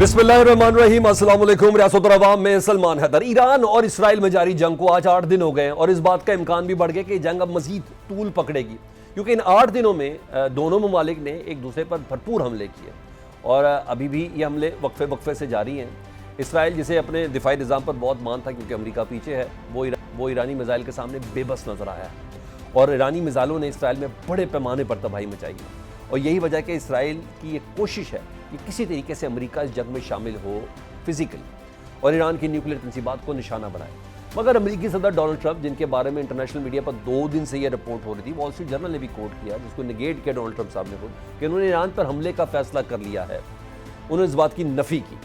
बिस्मिल्लाहिर्रहमानिर्रहीम, अस्सलाम वालेकुम। रियासत और अवाम में सलमान हैदर। ईरान और इसराइल में जारी जंग को आज 8 दिन हो गए और इस बात का इम्कान भी बढ़ गया कि जंग अब मजीद तूल पकड़ेगी, क्योंकि इन 8 दिनों में दोनों ममालिक ने एक दूसरे पर भरपूर हमले किए और अभी भी ये हमले वक्फे वक्फे से जारी हैं। इसराइल, जिसे अपने दिफाई निज़ाम पर बहुत मान था क्योंकि अमेरिका पीछे है, वो ईरानी मिसाइल के सामने बेबस नजर आया है और ईरानी मिसाइलों ने इसराइल में बड़े पैमाने पर तबाही मचाई है। और यही वजह है कि इसराइल की एक कोशिश है कि किसी तरीके से अमेरिका इस जंग में शामिल हो फिजिकली और ईरान की न्यूक्लियर तंसीबात को निशाना बनाए। मगर अमेरिकी सदर डोनाल्ड ट्रंप, जिनके बारे में इंटरनेशनल मीडिया पर 2 दिन से यह रिपोर्ट हो रही थी, वॉल स्ट्रीट जर्नल ने भी कोट किया, जिसको निगेट किया डोनाल्ड ट्रंप साहब ने खुद, कि उन्होंने ईरान पर हमले का फैसला कर लिया है। उन्होंने इस बात की नफी की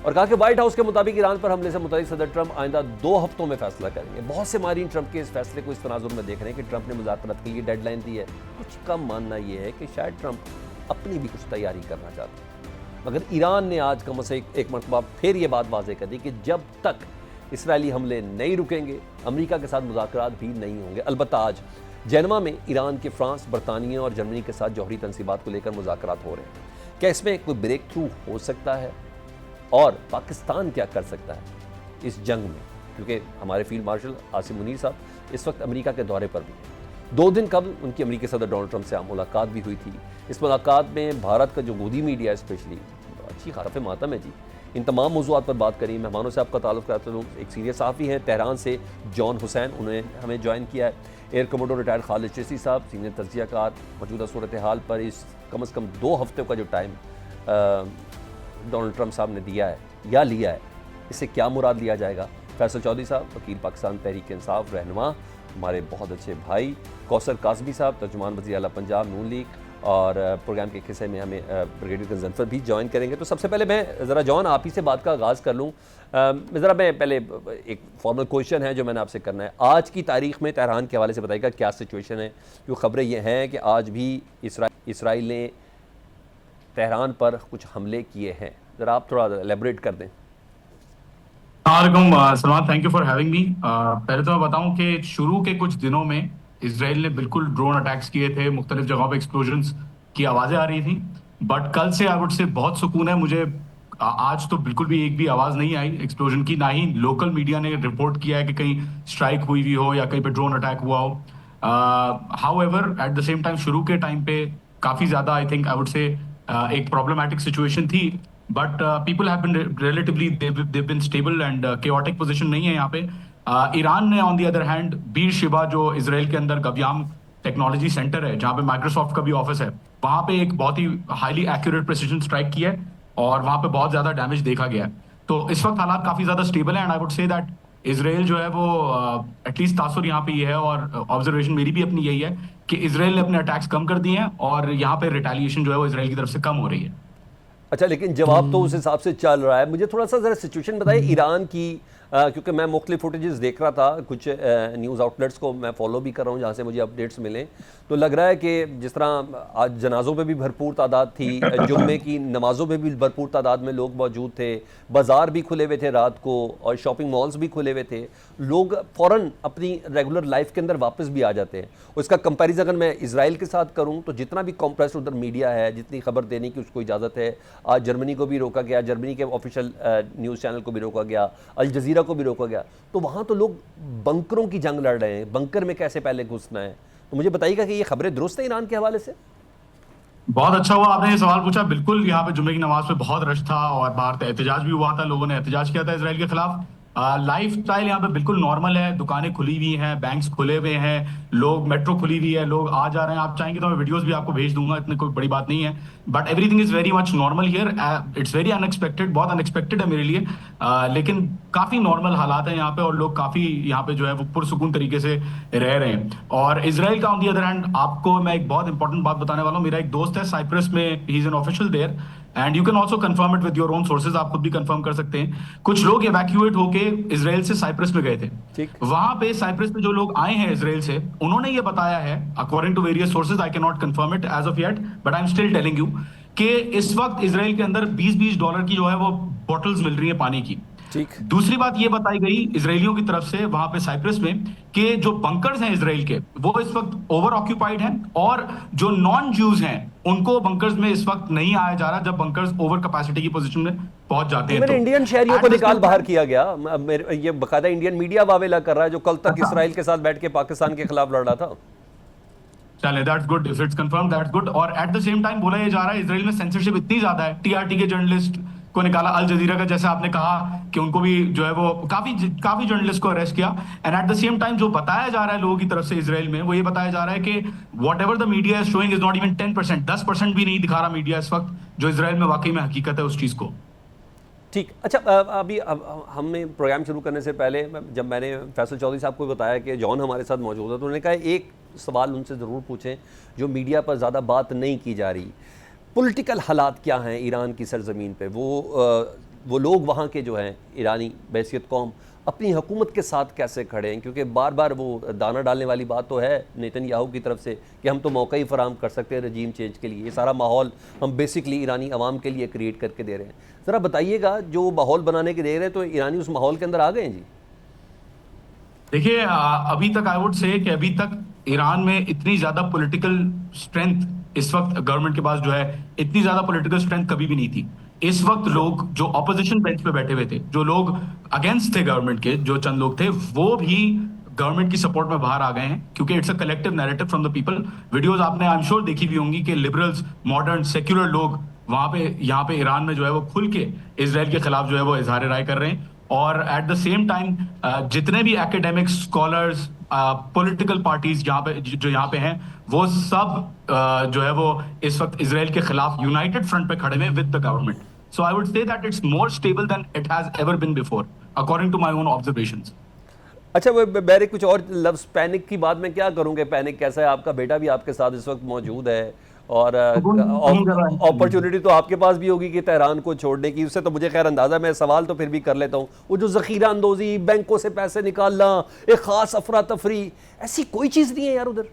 और कहा कि व्हाइट हाउस के मुताबिक ईरान पर हमले से मुताबिक सदर ट्रंप आइंदा 2 हफ्तों में फैसला करेंगे। बहुत से माहिरीन ट्रंप के इस फैसले को इस तनाजुर में देख रहे हैं कि ट्रंप ने मुज़ाकरात के लिए डेडलाइन दी है। कुछ कम मानना यह है कि शायद ट्रंप अपनी भी कुछ तैयारी करना चाहते हैं। मगर ईरान ने आज कम से एक मरतबा फिर ये बात वाज़ेह कर दी कि जब तक इसराइली हमले नहीं रुकेंगे, अमेरिका के साथ मुज़ाकरात भी नहीं होंगे। अलबत्ता आज जेनेवा में ईरान के फ्रांस, बरतानिया और जर्मनी के साथ जौहरी तंसीबात को लेकर मुज़ाकरात हो रहे हैं। क्या इसमें कोई ब्रेक थ्रू हो सकता है और पाकिस्तान क्या कर सकता है इस जंग में? क्योंकि हमारे फील्ड मार्शल आसिम मुनीर साहब इस वक्त अमेरिका के दौरे पर भी हैं। 2 दिन कबल उनकी अमेरिकी सदर डोनाल्ड ट्रंप से मुलाकात भी हुई थी। इस मुलाकात में भारत का जो गोदी मीडिया स्पेशली अच्छी खारफ मातम है जी, इन तमाम मौज़ूआत पर बात करी। मेहमानों से आपका ताल्लुक़ कराता हूँ। एक सीनियर सहाफ़ी हैं तेहरान से, जॉन हुसैन, उन्होंने हमें ज्वाइन किया है। Air commodore retired Khalid Chishti साहब, सीनियर तज्ज़ियाकार, मौजूदा सूरत हाल पर इस कम से कम 2 हफ्ते का जो टाइम डोनाल्ड ट्रंप साहब ने दिया है या लिया है, इससे क्या मुराद लिया जाएगा। फैसल चौधरी साहब, वकील पाकिस्तान तहरीक इंसाफ, रहनुमा, हमारे बहुत अच्छे भाई। कौसर काज़मी साहब, तर्जुमान वज़ीर आला पंजाब नून लीग, और प्रोग्राम के हिस्से में हमें ब्रिगेडियर गंजनफर भी ज्वाइन करेंगे। तो सबसे पहले मैं ज़रा जॉन आप ही से बात का आगाज़ कर लूँ। मैं पहले एक फॉर्मल क्वेश्चन है जो मैंने आपसे करना है। आज की तारीख़ में तेहरान के हवाले से बताइएगा क्या सिचुएशन है। जो ख़बरें ये हैं कि आज भी इसराइल ने तेहरान पर कुछ हमले किए हैं, ज़रा आप थोड़ा एलेबरेट कर दें। Salman, thank you for having me. पहले तो मैं बताऊं कि शुरू के कुछ दिनों में इसराइल ने बिल्कुल ड्रोन अटैक्स किए थे, मुख्तलिफ जगहों पे एक्सप्लोजन्स की आवाज़ें आ रही थी। बट कल से आई वुड से बहुत सुकून है मुझे। आज तो बिल्कुल भी एक भी आवाज़ नहीं आई एक्सप्लोजन की, ना ही लोकल मीडिया ने रिपोर्ट किया है कि कहीं स्ट्राइक हुई हुई हो या कहीं पे ड्रोन अटैक हुआ हो। However at the same time शुरू के टाइम पे काफ़ी ज़्यादा I think I would say एक प्रॉब्लमैटिक सिचुएशन थी, but people have been relatively they've been stable and chaotic position नहीं है यहाँ पे। ईरान ने on the other hand Beersheba, जो इसराइल के अंदर गव्याम टेक्नोलॉजी सेंटर है जहाँ पे माइक्रोसॉफ्ट का भी ऑफिस है, वहाँ पे एक बहुत ही हाईली एक्यूरेट प्रिसिजन स्ट्राइक किया है और वहाँ पे बहुत ज्यादा डैमेज देखा गया है। तो इस वक्त हालात काफी ज्यादा स्टेबल है and I would say that Israel जो है वो एटलीस्ट तासुर यहाँ पे ये है और ऑब्जर्वेशन मेरी भी अपनी यही है कि इसराइल ने अपने अटैक्स कम कर दिए हैं और यहाँ पे रिटेलिएशन जो है वो इसराइल की तरफ से कम हो रही है। अच्छा, लेकिन जवाब तो उस हिसाब से चल रहा है। मुझे थोड़ा सा ज़रा सिचुएशन बताइए ईरान की, क्योंकि मैं मुख्तलिफ फुटेजेस देख रहा था, कुछ न्यूज़ आउटलेट्स को मैं फॉलो भी कर रहा हूँ जहाँ से मुझे अपडेट्स मिले। तो लग रहा है कि जिस तरह आज जनाज़ों पे भी भरपूर तादाद थी, जुम्मे की नमाज़ों पे भी भरपूर तादाद में लोग मौजूद थे, बाज़ार भी खुले हुए थे रात को और शॉपिंग मॉल्स भी खुले हुए थे। लोग फ़ौरन अपनी रेगुलर लाइफ के अंदर वापस भी आ जाते हैं। उसका कंपैरिजन अगर मैं इसराइल के साथ करूँ तो जितना भी कॉम्प्रेस्ड उधर मीडिया है, जितनी खबर देने की उसको इजाज़त है, आज जर्मनी को भी रोका गया, जर्मनी के ऑफिशियल न्यूज़ चैनल को भी रोका गया, अल जज़ीरा को भी रोका गया। तो वहाँ तो लोग बंकरों की जंग लड़ रहे हैं, बंकर में कैसे पहले घुसना है। तो मुझे बताइएगा कि ये खबरें दुरुस्त हैं ईरान के हवाले से? बहुत अच्छा हुआ आपने ये सवाल पूछा। बिल्कुल, यहाँ पे जुम्मे की नमाज पे बहुत रश था और बाहर एहतजाज भी हुआ था, लोगों ने एहतजाज किया था इसराइल के खिलाफ। लाइफ स्टाइल यहाँ पे बिल्कुल नॉर्मल है, दुकानें खुली हुई हैं, बैंक्स खुले हुए हैं, लोग, मेट्रो खुली हुई है, लोग आ जा रहे हैं। आप चाहेंगे तो मैं वीडियोस भी आपको भेज दूंगा, इतनी कोई बड़ी बात नहीं है। But everything is very much normal here. It's very unexpected, बहुत अनएक्सपेक्टेड है मेरे लिए, लेकिन काफी नॉर्मल हालात हैं यहाँ पे और लोग काफी यहाँ पे जो है वो पुरसुकून तरीके से रह रहे हैं। और इसराइल का ऑन दी अदर हैंड, आपको मैं एक बहुत इंपॉर्टेंट बात बताने वाला हूँ। मेरा एक दोस्त है साइप्रस में, he is an official there and you can also confirm it with your own sources. आप खुद भी कंफर्म कर सकते हैं। कुछ लोग इवैक्यूएट होके इसराइल से साइप्रस में गए थे। वहां पे साइप्रस में जो लोग आए हैं इसराइल से, उन्होंने ये बताया है, according to various sources, I can not confirm it as of yet but I am still telling you, कि इस वक्त इसराइल के अंदर $20-20 की जो है वो बॉटल्स मिल रही है पानी की। ठीक। दूसरी बात ये बताई गई इजरायलियों की तरफ से वहां पे साइप्रस में कि जो बंकर्स हैं इजराइल के वो इस वक्त ओवर ऑक्यूपाइड हैं, और जो नॉन ज्यूज हैं उनको बंकर्स में इस वक्त नहीं आया जा रहा जब बंकर्स ओवर कैपेसिटी की पोजीशन में पहुंच जाते हैं। इवन तो इंडियन शहरियों को At the निकाल same बाहर time- किया गया। ये बकायदा इंडियन मीडिया वावेला कर रहा है, जो कल तक अच्छा। इसराइल के साथ बैठ के पाकिस्तान के खिलाफ लड़ रहा था। चले, that's good, if it's confirm that's good. और एट द सेम टाइम बोला ये जा रहा है इजराइल में सेंसरशिप इतनी ज्यादा है, टीआरटी के जर्नलिस्ट को निकाला, अल जजीरा का जैसे आपने कहा कि उनको भी जो है वो काफी जर्नलिस्ट को अरेस्ट किया। And at the same time जो बताया जा रहा है लोगों की तरफ से इजराइल में, वो ये बताया जा रहा है कि what ever the media is showing is not even 10%, 10% भी नहीं दिखा रहा मीडिया इस वक्त जो इजराइल में वाकई में हकीकत है उस चीज को। ठीक। अच्छा, अभी हमने प्रोग्राम शुरू करने से पहले जब मैंने फैसल चौधरी साहब को बताया कि जॉन हमारे साथ मौजूद है, तो उन्होंने कहा एक सवाल उनसे ज़रूर पूछें जो मीडिया पर ज़्यादा बात नहीं की जा रही। पॉलिटिकल हालात क्या हैं ईरान की सरजमीन पे? वो लोग वहाँ के जो हैं ईरानी बैसियत कौम अपनी हुकूमत के साथ कैसे खड़े हैं? क्योंकि बार बार वो दाना डालने वाली बात तो है नेतन्याहू की तरफ से कि हम तो मौका ही फराहम कर सकते हैं रजीम चेंज के लिए, ये सारा माहौल हम बेसिकली ईरानी अवाम के लिए क्रिएट करके दे रहे हैं। ज़रा बताइएगा, जो माहौल बनाने के दे रहे हैं तो ईरानी उस माहौल के अंदर आ गए हैं जी? देखिए, अभी तक आई वुड से कि अभी तक ईरान में इतनी ज्यादा पॉलिटिकल स्ट्रेंथ इस वक्त गवर्नमेंट के पास जो है, इतनी ज्यादा पॉलिटिकल स्ट्रेंथ कभी भी नहीं थी। इस वक्त लोग जो ऑपोजिशन बेंच पे बैठे हुए थे, जो लोग अगेंस्ट थे गवर्नमेंट के, जो चंद लोग थे, वो भी गवर्नमेंट की सपोर्ट में बाहर आ गए हैं, क्योंकि it's a collective narrative from the people. Videos आपने आई एम श्योर देखी भी होंगी कि लिबरल्स, मॉडर्न, सेक्युलर लोग वहां पे यहाँ पे ईरान में जो है वो खुल के इजराइल के खिलाफ जो है वो इजहार राय कर रहे हैं। और एट द सेम टाइम जितने भी एकेडमिक्स, स्कॉलर्स, पॉलिटिकल पार्टीज जो यहाँ पे हैं, वो सब जो है वो इस वक्त इजराइल के खिलाफ यूनाइटेड फ्रंट पे खड़े हुए with the government. So I would say that it's more stable than it has ever been before according to my own observations. अच्छा, वो मेरे कुछ और लफ्ज़ पैनिक की बात मैं क्या करूँगा? पैनिक कैसा है? आपका बेटा भी आपके साथ इस वक्त मौजूद है और अपॉर्चुनिटी तो आपके पास भी होगी कि तेहरान को छोड़ने की। उससे तो मुझे खैर अंदाज़ा, मैं सवाल तो फिर भी कर लेता हूँ, वो जो ज़ख़ीरा अंदोज़ी, बैंकों से पैसे निकालना, एक ख़ास अफरा तफरी, ऐसी कोई चीज़ नहीं है यार उधर।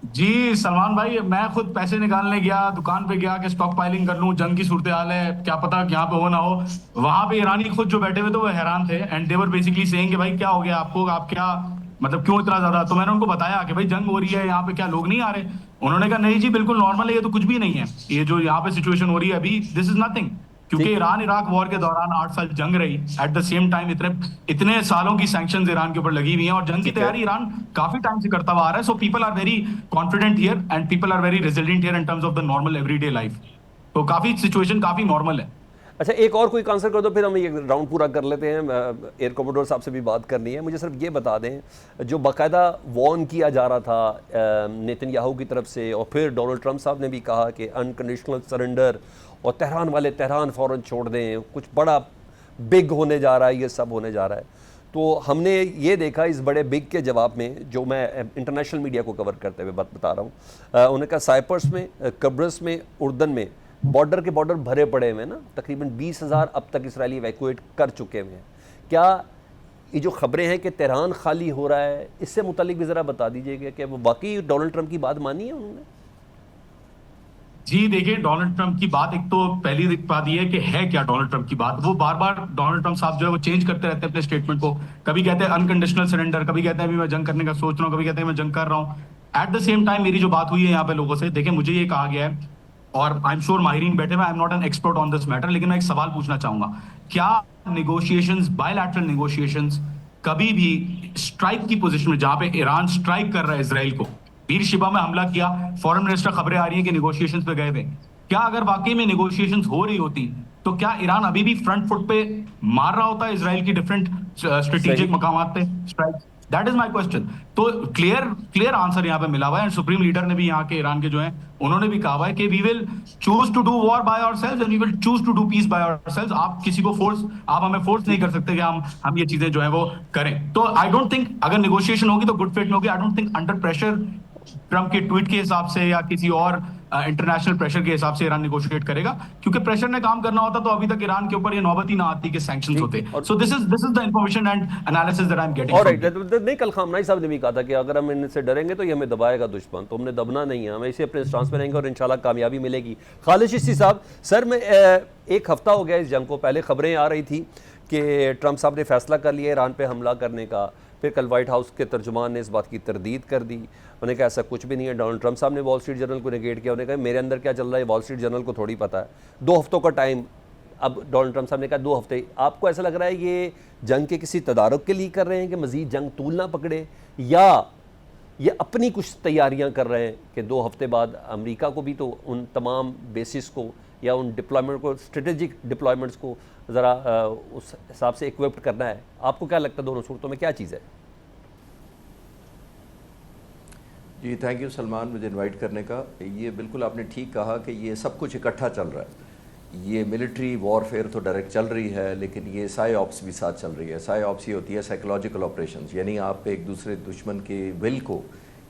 जी सलमान भाई, मैं खुद पैसे निकालने गया, दुकान पे गया कि स्टॉक पाइलिंग कर लूं, जंग की सूरत हाल है, क्या पता यहाँ पे हो ना हो। वहां पे ईरानी खुद जो बैठे हुए थे वो हैरान थे, and they were basically saying कि भाई क्या हो गया आपको, आप क्या मतलब क्यों इतना ज्यादा। तो मैंने उनको बताया कि भाई जंग हो रही है यहाँ पे, क्या लोग नहीं आ रहे? उन्होंने कहा नहीं जी बिल्कुल नॉर्मल है, ये तो कुछ भी नहीं है, ये जो यहाँ पे सिचुएशन हो रही है अभी, दिस इज नथिंग। क्योंकि ईरान इराक वॉर के दौरान 8 साल जंग रही, एट द सेम टाइम इतने सालों की सैंक्शंस ईरान के ऊपर लगी हुई हैं, और जंग की तैयारी ईरान काफी टाइम से करता हुआ आ रहा है। So people are very confident here and people are very resilient here in terms of the normal everyday life. तो काफी सिचुएशन काफी नॉर्मल है। अच्छा, एक और कोई आंसर कर दो, फिर हम ये राउंड पूरा कर लेते हैं। एयर कमोडोर साहब से भी बात करनी है। मुझे सिर्फ ये बता दें, जो बाकायदा वॉर्न किया जा रहा था नेतन्याहू की तरफ से, और फिर डोनाल्ड ट्रंप साहब ने भी कहा कि अनकंडीशनल सरेंडर, और तेहरान वाले तेहरान फ़ौरन छोड़ दें, कुछ बड़ा बिग होने जा रहा है, ये सब होने जा रहा है। तो हमने ये देखा इस बड़े बिग के जवाब में, जो मैं इंटरनेशनल मीडिया को कवर करते हुए बात बता रहा हूँ, उन्होंने कहा साइप्रस में, कब्रस में, उर्दन में बॉर्डर के बॉर्डर भरे पड़े हुए हैं ना, तकरीबन 20,000 अब तक इसराइली इवैक्यूएट कर चुके हुए हैं। क्या ये जो खबरें हैं कि तेहरान खाली हो रहा है, इससे मुतालिक भी ज़रा बता दीजिएगा कि वो बाकी डोनाल्ड ट्रंप की बात मानी है उन्होंने? जी देखिए, डोनाल्ड ट्रंप की बात, एक तो पहली बात ये है क्या डोनाल्ड ट्रंप की बात, वो बार बार डोनाल्ड ट्रंप साहब जो है वो चेंज करते रहते हैं अपने स्टेटमेंट को। कभी कहते हैं अनकंडीशनल सरेंडर, कभी कहते हैं अभी मैं जंग करने का सोच रहा हूँ, कभी कहते हैं मैं जंग कर रहा हूँ। एट द सेम टाइम मेरी जो बात हुई है यहाँ पे लोगों से, देखिए मुझे ये कहा गया है, और आई एम श्योर माहिरीन बैठे हुए, I am not an expert on this matter, लेकिन मैं एक सवाल पूछना चाहूंगा, क्या नेगोशिएशंस, बायलैटरल नेगोशिएशंस कभी भी स्ट्राइक की पोजीशन में, जहां पे ईरान स्ट्राइक कर रहा है इसराइल को, बीरशिबा में हमला किया, फॉरेन मिनिस्टर खबरें आ रही है कि नेगोशिएशंस पे गए थे, क्या अगर वाकई में नेगोशिएशंस हो रही होती तो क्या ईरान अभी भी फ्रंट फुट पे मार रहा होता इसराइल की डिफरेंट स्ट्रेटेजिक मकामात पे strike? That is my question. तो क्लियर आंसर यहाँ पे मिला हुआ है, एंड सुप्रीम लीडर ने भी यहाँ के ईरान के जो है उन्होंने भी कहा हुआ है कि we will choose to do war by ourselves and we will choose to do peace by ourselves. आप किसी को फोर्स, आप हमें फोर्स नहीं कर सकते कि हम ये चीजें जो है वो करें। तो आई डोंट थिंक अगर नेगोशिएशन होगी तो गुड फेथ में होगी। I don't think under pressure Trump के ट्वीट के हिसाब से या किसी और इंटरनेशनल प्रेशर के हिसाब से ईरान नेगोशिएट करेगा, क्योंकि प्रेशर ने काम करना होता तो अभी तक ईरान के ऊपर ये नौबत ही ना आती कि सैंक्शंस होते। So this is the information and analysis that I am getting. Alright, नहीं, कल खामनाई साहब ने भी कहा था कि अगर हम इनसे डरेंगे तो ये हमें दबाएगा दुश्मन, तो हमने दबना नहीं है, हमें इसे अपने स्टांस पे रहेंगे और इंशाल्लाह कामयाबी मिलेगी। खालिद चिश्ती साहब, सर मैं एक हफ्ता हो गया इस जंग को, पहले खबरें आ रही थी कि ट्रंप साहब ने फैसला कर लिया ईरान पे हमला करने का। फिर कल वाइट हाउस के तर्जुमान ने इस बात की तरदीद कर दी, उन्होंने कहा ऐसा कुछ भी नहीं है। डोनाल्ड ट्रंप साहब ने वॉल स्ट्रीट जर्नल को नेगेट किया, उन्होंने कहा मेरे अंदर क्या चल रहा है वॉल स्ट्रीट जर्नल को थोड़ी पता है। 2 हफ्तों का टाइम, अब डोनाल्ड ट्रंप साहब ने कहा 2 हफ्ते। आपको ऐसा लग रहा है ये जंग के किसी तदारुक के लिए कर रहे हैं कि मज़ीद जंग तूल ना पकड़े, या ये अपनी कुछ तैयारियां कर रहे हैं कि 2 हफ्ते बाद अमेरिका को भी तो उन तमाम बेसिस को या उन डिप्लॉयमेंट को, स्ट्रेटेजिक डिप्लॉयमेंट्स को ज़रा उस हिसाब से इक्विप्ड करना है। आपको क्या लगता है दोनों सूरतों में क्या चीज़ है? जी थैंक यू सलमान, मुझे इनवाइट करने का। ये बिल्कुल आपने ठीक कहा कि ये सब कुछ इकट्ठा चल रहा है। ये मिलिट्री वॉरफेयर तो डायरेक्ट चल रही है, लेकिन ये साइऑप्स भी साथ चल रही है। साइऑप्स ये होती है साइकोलॉजिकल ऑपरेशंस, यानी आप एक दूसरे दुश्मन के विल को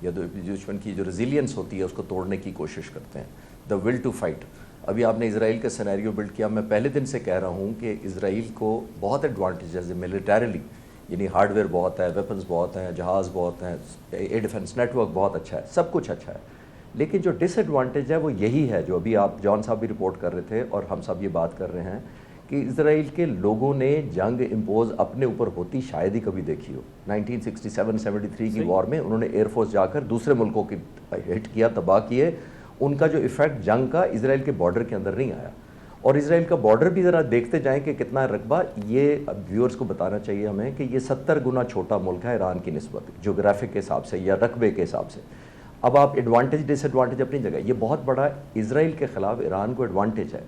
या दुश्मन की जो रेजिलियंस होती है उसको तोड़ने की कोशिश करते हैं, द विल टू फाइट। अभी आपने इसराइल का सिनेरियो बिल्ड किया, मैं पहले दिन से कह रहा हूँ कि इसराइल को बहुत एडवांटेजेस है मिलिटरीली, यानी हार्डवेयर बहुत है, वेपन्स बहुत हैं, जहाज़ बहुत हैं, एयर डिफेंस नेटवर्क बहुत अच्छा है, सब कुछ अच्छा है। लेकिन जो डिसएडवांटेज है वो यही है जो अभी आप जॉन साहब भी रिपोर्ट कर रहे थे और हम सब ये बात कर रहे हैं कि इसराइल के लोगों ने जंग इम्पोज अपने ऊपर होती शायद ही कभी देखी हो। 1967-73 की वॉर में उन्होंने एयरफोर्स जाकर दूसरे मुल्कों की हिट किया, तबाह किए। उनका जो इफेक्ट जंग का इसराइल के बॉर्डर के अंदर नहीं आया। और इसराइल का बॉर्डर भी ज़रा देखते जाएं कि कितना रकबा, ये व्यूअर्स को बताना चाहिए हमें कि ये 70 गुना छोटा मुल्क है ईरान की निस्बत, जोग्राफिक के हिसाब से या रकबे के हिसाब से। अब आप एडवांटेज डिसएडवांटेज अपनी जगह, ये बहुत बड़ा इसराइल के ख़िलाफ़ ईरान को एडवांटेज है।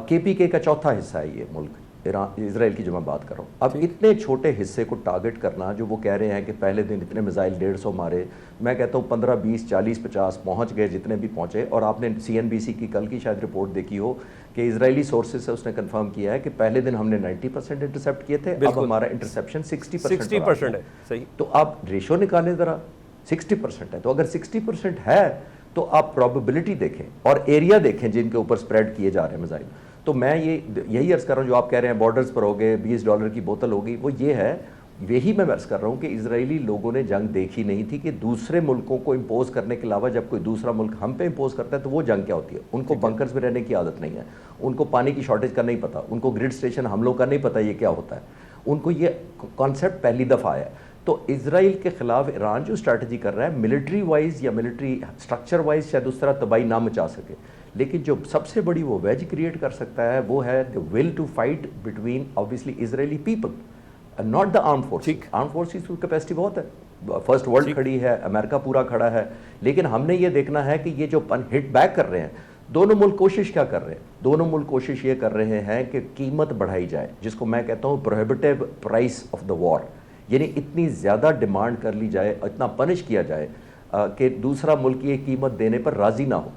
KPK का चौथा हिस्सा है ये मुल्क, ईरान इसराइल की जो मैं बात कर रहा हूँ। अब इतने छोटे हिस्से को टारगेट करना, जो वो कह रहे हैं कि पहले दिन इतने मिसाइल 150 मारे, मैं कहता हूँ 15, 20, 40, 50 पहुँच गए जितने भी पहुँचे। और आपने CNBC की कल की शायद रिपोर्ट देखी हो कि इजरायली सोर्सेज से उसने कंफर्म किया है कि पहले दिन हमने 90% इंटरसेप्ट किए थे, अब हमारा इंटरसेप्शन 60% है। सही। तो आप रेशो निकालें ज़रा, 60% है। तो अगर 60% है तो आप प्रोबेबिलिटी देखें और एरिया देखें जिनके ऊपर स्प्रेड किए जा रहे हैं मिसाइल। तो मैं यही अर्ज़ कर रहा हूँ, जो आप कह रहे हैं बॉर्डर्स पर हो गए, $20 की बोतल होगी, वो ये है, यही मैं अर्ज़ कर रहा हूँ कि इजरायली लोगों ने जंग देखी नहीं थी कि दूसरे मुल्कों को इम्पोज करने के अलावा जब कोई दूसरा मुल्क हम पे इम्पोज करता है तो वो जंग क्या होती है। उनको बंकर्स में रहने की आदत नहीं है, उनको पानी की शॉर्टेज का नहीं पता, उनको ग्रिड स्टेशन हमलों का नहीं पता ये क्या होता है, उनको ये कॉन्सेप्ट पहली दफ़ा आया। तो इसराइल के ख़िलाफ़ ईरान जो स्ट्रैटेजी कर रहा है, मिलिट्री वाइज या मिलिट्री स्ट्रक्चर वाइज शायद उस तरह तबाही ना मचा सके, लेकिन जो सबसे बड़ी वो वेज क्रिएट कर सकता है वो है the will to fight between obviously Israeli people, not the arm forces. Arm forces की कैपेसिटी बहुत है, फर्स्ट वर्ल्ड खड़ी है, अमेरिका पूरा खड़ा है, लेकिन हमने ये देखना है कि ये जो हिट बैक कर रहे हैं, दोनों मुल्क कोशिश क्या कर रहे हैं, दोनों मुल्क कोशिश ये कर रहे हैं कि कीमत बढ़ाई जाए, जिसको मैं कहता हूँ prohibitive price of the war, यानी इतनी ज़्यादा डिमांड कर ली जाए, इतना पनिश किया जाए कि दूसरा मुल्क ये कीमत देने पर राज़ी ना हो।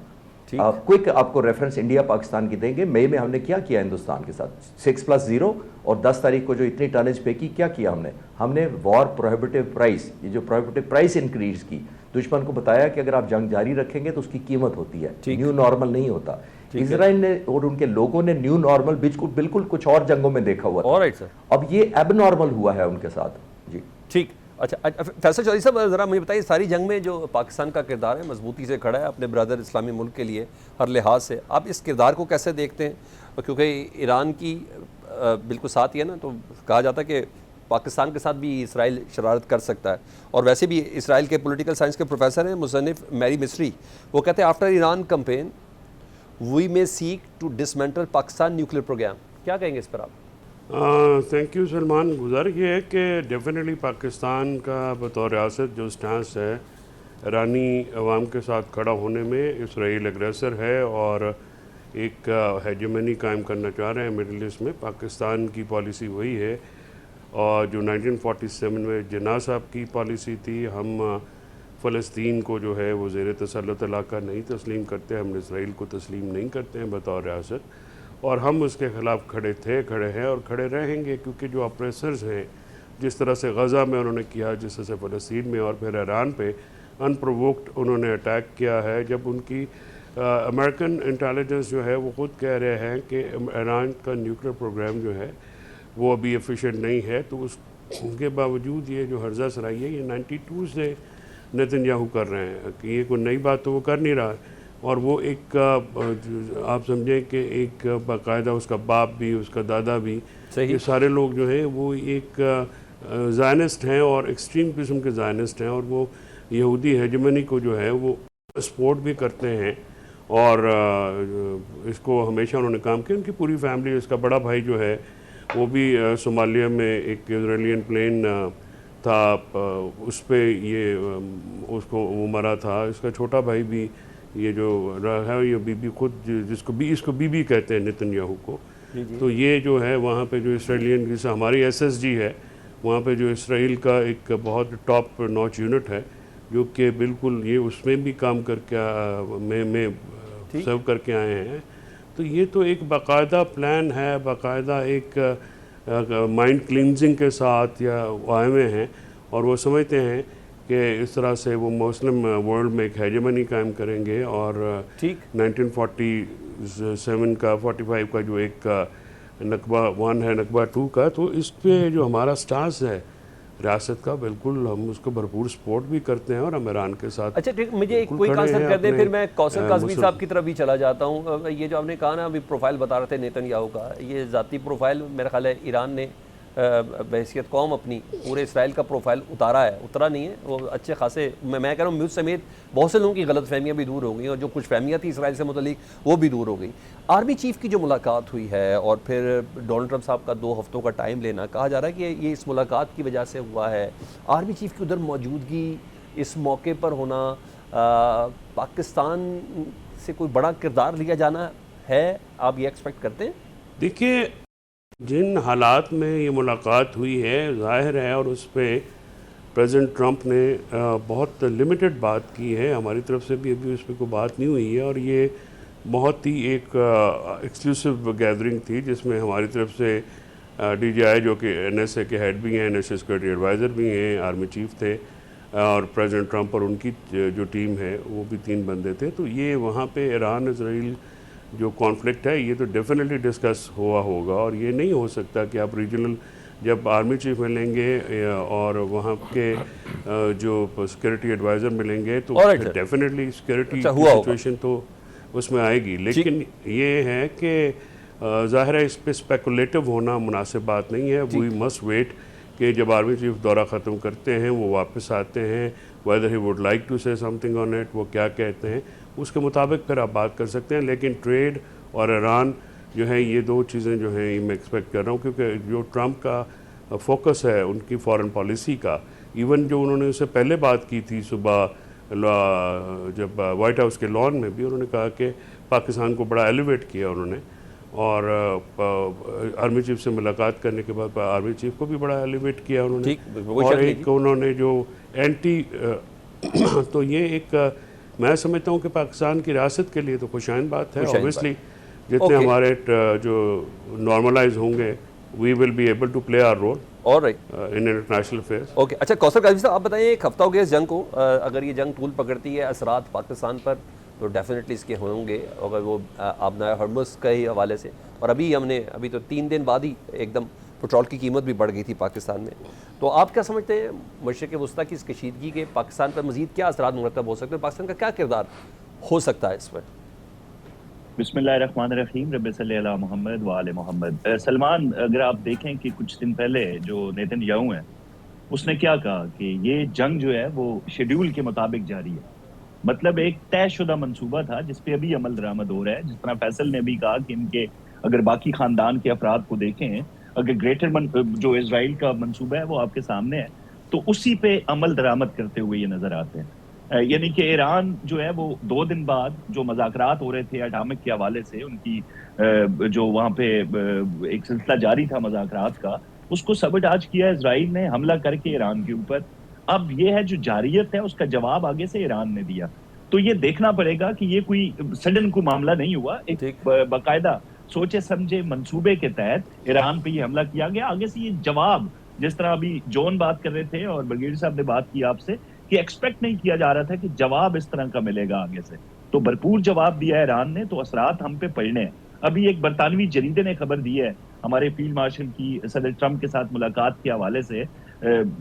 क्विक आपको रेफरेंस इंडिया पाकिस्तान की देंगे, मई में हमने क्या किया हिंदुस्तान के साथ, 6+0 और 10 तारीख को जो इतनी टनेज पे की, क्या किया हमने वॉर प्रोहिबिटिव प्राइस, ये जो प्रोहिबिटिव प्राइस इंक्रीज की, दुश्मन को बताया कि अगर आप जंग जारी रखेंगे तो उसकी कीमत होती है, न्यू नॉर्मल नहीं होता। इजराइल ने और उनके लोगों ने न्यू नॉर्मल बिल्कुल कुछ और जंगों में देखा हुआ था, अब ये एब नॉर्मल हुआ है उनके साथ। जी ठीक। अच्छा फैसल चौधरी साहब, ज़रा मुझे बताइए, सारी जंग में जो पाकिस्तान का किरदार है मजबूती से खड़ा है अपने ब्रदर इस्लामी मुल्क के लिए हर लिहाज से, आप इस किरदार को कैसे देखते हैं? क्योंकि ईरान की बिल्कुल साथ ही है ना, तो कहा जाता है कि पाकिस्तान के साथ भी इसराइल शरारत कर सकता है। और वैसे भी इसराइल के पॉलिटिकल साइंस के प्रोफेसर हैं मुसन्निफ मैरी मिस्री, वो कहते हैं after Iran campaign we may seek to dismantle Pakistan nuclear program. क्या कहेंगे इस पर आप? Thank you Salman. गुज़र ये है कि डेफिनेटली पाकिस्तान का बतौर रियासत जो स्टांस है ईरानी अवाम के साथ खड़ा होने में, इसराइल एग्रेसर है और एक हेजेमनी कायम करना चाह रहे हैं मिडिल ईस्ट में। पाकिस्तान की पॉलिसी वही है और जो 1947 में जिन्ना साहब की पॉलिसी थी, हम फ़लस्तीन को जो है वो ज़ेर तसल्लुत इलाका नहीं तस्लीम करते, हम इसराइल को तस्लीम नहीं करते हैं बतौर रियासत, और हम उसके ख़िलाफ़ खड़े थे, खड़े हैं और खड़े रहेंगे, क्योंकि जो ऑपरेसर्स हैं, जिस तरह से गज़ा में उन्होंने किया, जिस तरह से फ़लस्तीन में और फिर ईरान पे अनप्रोवोक्ड उन्होंने अटैक किया है, जब उनकी अमेरिकन इंटेलिजेंस जो है वो ख़ुद कह रहे हैं कि ईरान का न्यूक्लियर प्रोग्राम जो है वो अभी एफिशिएंट नहीं है, तो उसके बावजूद ये जो हर्जा सराई है ये 92 से नेतन्याहू कर रहे हैं कि ये कोई नई बात तो वो कर नहीं रहा। और वो एक आप समझें कि एक बाकायदा उसका बाप भी, उसका दादा भी, सही। ये सारे लोग जो हैं वो एक ज़ायनिस्ट हैं और एक्सट्रीम किस्म के ज़ायनिस्ट हैं, और वो यहूदी हेजेमनी को जो है वो सपोर्ट भी करते हैं, और इसको हमेशा उन्होंने काम किया। उनकी पूरी फैमिली, इसका बड़ा भाई जो है वो भी सोमालिया में एक इजरायलियन प्लेन था, उस पे ये उसको वो मरा था। इसका छोटा भाई भी, ये जो रहा है, ये बीबी खुद इसको बीबी कहते हैं नेतन्याहू को। तो ये जो है वहाँ पे जो इसराइलियन, जैसे हमारी एसएसजी है, वहाँ पे जो इसराइल का एक बहुत टॉप नॉच यूनिट है, जो कि बिल्कुल ये उसमें भी काम करके में सर्व करके आए हैं। तो ये तो एक बाकायदा प्लान है, बाकायदा एक माइंड क्लिनजिंग के साथ या आए हुए हैं, और वो समझते हैं कि इस तरह से वो मुस्लिम वर्ल्ड में एक हेजेमनी कायम करेंगे। और 1947 का 45 का जो एक नकबा 1 है, नकबा 2 का, तो इस पे जो हमारा स्टांस है रियासत का, बिल्कुल हम उसको भरपूर सपोर्ट भी करते हैं, और हम ईरान के साथ। अच्छा ठीक, मुझे एक बिल्कुल कोई खड़े आंसर हैं कर दें, अपने, फिर मैं कौसर काज़मी मुस्लिम- साहब की तरफ भी चला जाता हूँ। ये जो आपने कहा ना, अभी प्रोफाइल बता रहे थे नेतन्याहू का, ये ज़ाती प्रोफाइल मेरा ख्याल है ईरान ने बहैसियत कौम अपनी पूरे इसराइल का प्रोफाइल उतारा है, उतरा नहीं है वो अच्छे खासे। मैं कह रहा हूँ मुझ समेत बहुत से लोगों की गलत फहमियाँ भी दूर हो गई, और जो कुछ फहमियाँ थी इसराइल से मुतल्लिक वो भी दूर हो गई। आर्मी चीफ़ की जो मुलाकात हुई है, और फिर डोनाल्ड ट्रंप साहब का 2 हफ्तों का टाइम लेना, कहा जा रहा है कि ये इस मुलाकात की वजह से हुआ है। आर्मी चीफ़ की उधर मौजूदगी, इस मौके पर होना, पाकिस्तान से कोई बड़ा किरदार लिया जाना है, आप ये एक्सपेक्ट करते हैं? देखिए, जिन हालात में ये मुलाकात हुई है, ज़ाहिर है, और उस पर प्रेसिडेंट ट्रंप ने बहुत लिमिटेड बात की है, हमारी तरफ से भी अभी उस पर कोई बात नहीं हुई है, और ये बहुत ही एक एक्सक्लूसिव गैदरिंग थी, जिसमें हमारी तरफ से DJI जो कि NSA के हेड भी हैं, नेशनल सिक्योरिटी एडवाइज़र भी हैं, आर्मी चीफ थे, और प्रेसिडेंट ट्रंप और उनकी जो टीम है वो भी 3 बंदे थे। तो ये वहाँ पे ईरान इसराइल जो कॉन्फ्लिक्ट है, ये तो डेफिनेटली डिस्कस हुआ होगा, और ये नहीं हो सकता कि आप रीजनल जब आर्मी चीफ मिलेंगे और वहाँ के जो सिक्योरिटी एडवाइज़र मिलेंगे, तो डेफिनेटली सिक्योरिटी सिचुएशन तो उसमें आएगी। लेकिन ये है कि ज़ाहिर है इस पर स्पेकुलेटिव होना मुनासिब बात नहीं है। वी मस्ट वेट कि जब आर्मी चीफ दौरा ख़त्म करते हैं, वो वापस आते हैं, whether he would like to say something on it, वो क्या कहते हैं, उसके मुताबिक फिर आप बात कर सकते हैं। लेकिन ट्रेड और ईरान जो है, ये 2 चीज़ें जो हैं, ये मैं एक्सपेक्ट कर रहा हूँ, क्योंकि जो ट्रंप का फोकस है उनकी फॉरेन पॉलिसी का, इवन जो उन्होंने उससे पहले बात की थी सुबह जब वाइट हाउस के लॉन में भी, उन्होंने कहा कि पाकिस्तान को बड़ा एलिवेट किया उन्होंने, और आर्मी चीफ से मुलाकात करने के बाद आर्मी चीफ को भी बड़ा एलिवेट किया उन्होंने। और एक उन्होंने जो एंटी तो ये एक मैं समझता हूँ कि पाकिस्तान की रियासत के लिए तो खुशाइन बात है। ऑब्वियसली जितने हमारे जो नॉर्मलाइज होंगे, we will be able to play our role in international affairs. Okay, अच्छा कौसर काज़मी साहब, आप बताइए, 1 हफ्ता हो गया इस जंग को, अगर ये जंग तूल पकड़ती है, असरात पाकिस्तान पर तो डेफिनेटली इसके होंगे, अगर वो आबनाए हरमुज़ के ही हवाले से। और अभी तो 3 दिन बाद ही एकदम पेट्रोल की कीमत भी बढ़ गई थी पाकिस्तान में। तो आप क्या समझते हैं मशरिक़ वस्ता की इस कशीदगी के पाकिस्तान पर मज़ीद क्या असरात मुरतब हो सकते हैं? पाकिस्तान का क्या किरदार हो सकता है इस पर? बिस्मिल्लाहिर्रहमानिर्रहीम, रब्बि सल्ली अला मुहम्मद व आले मुहम्मद। सलमान, अगर आप देखें कि कुछ दिन पहले जो नेतन्याहू है, उसने क्या कहा कि ये जंग जो है वो शेड्यूल के मुताबिक जारी है। मतलब एक तयशुदा मंसूबा था जिस पे अभी अमल दरामद हो रहा है। जिस तरह फैसल ने भी कहा कि इनके अगर बाकी खानदान के अफराद को देखें, अगर ग्रेटर जो इजराइल का मंसूबा है वो आपके सामने है, तो उसी पे अमल दरामद करते हुए ये नजर आते हैं। यानी कि ईरान जो है वो 2 दिन बाद जो मज़ाकरात हो रहे थे एटॉमिक के हवाले से, उनकी जो वहाँ पे एक सिलसिला जारी था मज़ाकरात का, उसको सबटाज किया इजराइल ने हमला करके ईरान के ऊपर। अब ये है जो जारियत है उसका जवाब आगे से ईरान ने दिया। तो ये देखना पड़ेगा कि ये कोई सडन को मामला नहीं हुआ, एक बाकायदा सोचे समझे मंसूबे के तहत ईरान पे ये हमला किया गया। आगे से ये जवाब, जिस तरह अभी जॉन बात कर रहे थे और ब्रिगेडियर साहब ने बात की आपसे कि एक्सपेक्ट नहीं किया जा रहा था कि जवाब इस तरह का मिलेगा आगे से, तो भरपूर जवाब दिया ईरान ने, तो असरात हम पे पड़ने हैं। अभी एक बरतानवी जरीदे ने खबर दी है हमारे फील्ड मार्शल की सदर ट्रंप के साथ मुलाकात के हवाले से,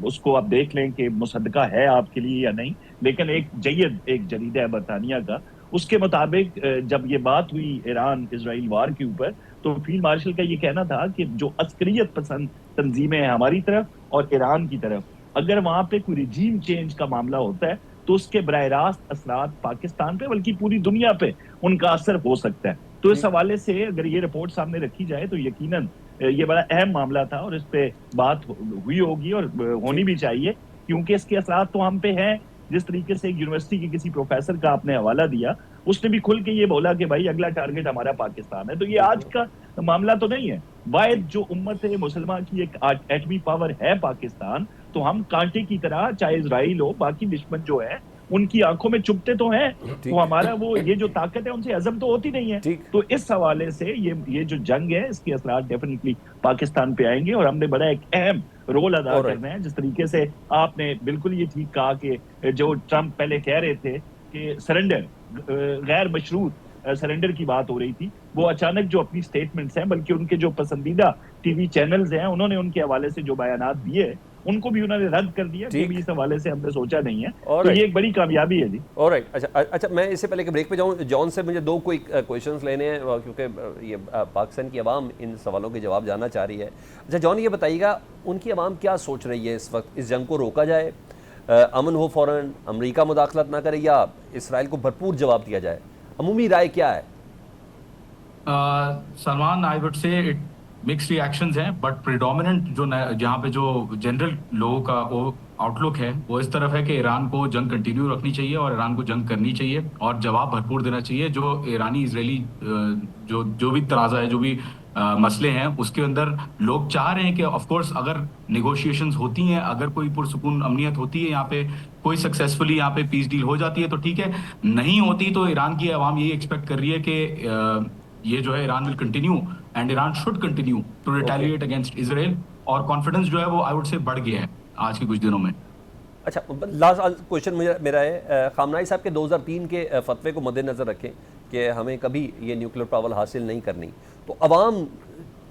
उसको आप देख लें कि मुसद्दका है आपके लिए या नहीं, लेकिन एक जयद एक जरीदा है बरतानिया का, उसके मुताबिक जब ये बात हुई ईरान इजराइल वार के ऊपर, तो फील्ड मार्शल का ये कहना था कि जो अस्करियत पसंद तंजीमें हैं हमारी तरफ और ईरान की तरफ, अगर वहां पे कोई रिजीम चेंज का मामला होता है तो उसके बराह रास्त असरात पाकिस्तान पे बल्कि पूरी दुनिया पे उनका असर हो सकता है। तो इस हवाले से अगर ये रिपोर्ट सामने रखी जाए तो यकीनन ये बड़ा अहम मामला था और इस पे बात हुई होगी और होनी भी चाहिए, क्योंकि इसके असरात तो हम पे हैं। जिस तरीके से एक यूनिवर्सिटी के किसी प्रोफेसर का आपने हवाला दिया, उसने भी खुल के ये बोला कि भाई अगला टारगेट हमारा पाकिस्तान है। तो ये आज का मामला तो नहीं है। वाहिद जो उम्मत है मुसलमान की एक एटमी पावर है पाकिस्तान, तो हम कांटे की तरह, चाहे इजराइल हो, बाकी दुश्मन जो है उनकी आंखों में चुभते तो हैं, तो हमारा वो ये जो ताकत है उनसे हजम तो होती नहीं है। तो इस हवाले से ये जो जंग है इसके असरात डेफिनेटली पाकिस्तान पे आएंगे और हमने बड़ा एक अहम रोल अदा करना है। जिस तरीके से आपने बिल्कुल ये ठीक कहा कि जो ट्रंप पहले कह रहे थे कि सरेंडर, गैर मशरूत सरेंडर की बात हो रही थी, वो अचानक जो अपनी स्टेटमेंट्स हैं, बल्कि उनके जो पसंदीदा टीवी चैनल्स हैं उन्होंने उनके हवाले से जो बयानात दिए उनको भी उन्होंने रद्द कर दिया कि भी इस हवाले से हमने सोचा नहीं है। तो ये एक बड़ी कामयाबी है जी। ऑलराइट, अच्छा मैं इससे पहले कि ब्रेक पे जाऊं, जॉन से मुझे दो क्विक क्वेश्चंस लेने हैं क्योंकि ये पाकिस्तान की आवाम इन सवालों के जवाब जानना चाह रही है। अच्छा जॉन, ये बताइएगा उनकी आवाम क्या सोच रही है इस वक्त? इस जंग को रोका जाए, अमन हो फ़ौरन, अमरीका मुदाखलत ना करे, या इसराइल को भरपूर जवाब दिया जाए? अमूमी राय क्या है? सलमान, आई वुड से इट मिक्स्ड रिएक्शंस हैं, बट प्रिडोमिनेंट जो जहाँ पे जो जनरल लोगों का वो आउटलुक है वो इस तरफ है कि ईरान को जंग कंटिन्यू रखनी चाहिए और ईरान को जंग करनी चाहिए और जवाब भरपूर देना चाहिए। जो ईरानी इजरायली जो भी तनाज़ा है, जो भी मसले हैं, उसके अंदर लोग चाह रहे हैं कि ऑफ कोर्स अगर नेगोशिएशंस होती हैं, अगर कोई पुरसुकून अमनियत होती है, यहाँ पे कोई सक्सेसफुली यहाँ पे पीस डील हो जाती है तो ठीक है, नहीं होती तो ईरान की आवाम यही एक्सपेक्ट कर रही है कि ये जो है Iran will continue and Iran should continue to retaliate against Israel, और कॉन्फिडेंस जो है वो आई वुड से बढ़ गया है आज के कुछ दिनों में। अच्छा, लास्ट क्वेश्चन मेरा है, खामनाई साहब के 2003 के फतवे को मद्देनज़र रखें कि हमें कभी ये न्यूक्लियर पावर हासिल नहीं करनी, तो अवाम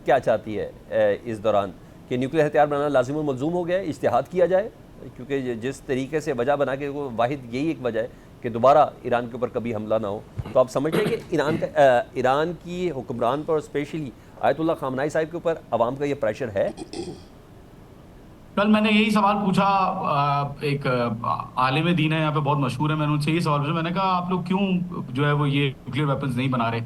क्या चाहती है इस दौरान? कि न्यूक्लियर हथियार बनाना लाजिम और मलजूम हो गया है, इज्तिहाद किया जाए? क्योंकि जिस तरीके से वजह बना के, वो वाहिद यही एक वजह है कि दोबारा ईरान के ऊपर कभी हमला ना हो, तो आप समझते हैं कि ईरान की हुक्मरान पर, स्पेशली आयतुल्लाह खामनाई साहब के ऊपर अवाम का ये प्रेशर है? कल मैंने यही सवाल पूछा, एक आलिम दीन है यहाँ पे, बहुत मशहूर है, मैंने उनसे यही सवाल पूछा, मैंने कहा आप लोग क्यों जो है वो ये न्यूक्लियर वेपन्स नहीं बना रहे?